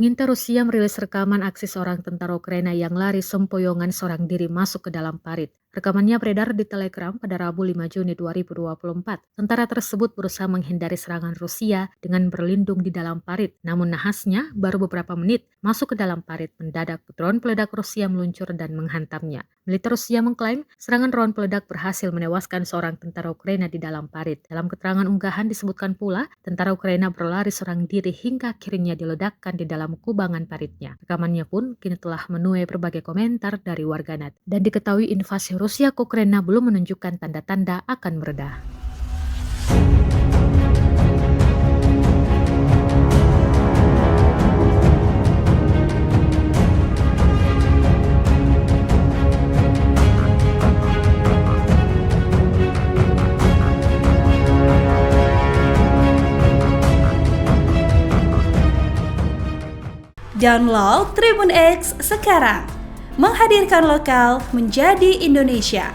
Pengintai Rusia merilis rekaman aksi seorang tentara Ukraina yang lari sempoyongan seorang diri masuk ke dalam parit. Rekamannya beredar di Telegram pada Rabu 5 Juni 2024. Tentara tersebut berusaha menghindari serangan Rusia dengan berlindung di dalam parit. Namun nahasnya, baru beberapa menit masuk ke dalam parit, mendadak drone peledak Rusia meluncur dan menghantamnya. Militer Rusia mengklaim serangan drone peledak berhasil menewaskan seorang tentara Ukraina di dalam parit. Dalam keterangan unggahan disebutkan pula, tentara Ukraina berlari seorang diri hingga akhirnya diledakkan di dalam kubangan paritnya. Rekamannya pun kini telah menuai berbagai komentar dari warganet. Dan diketahui invasi Rusia ke Ukraina belum menunjukkan tanda-tanda akan mereda. Download Tribun X sekarang, menghadirkan lokal menjadi Indonesia.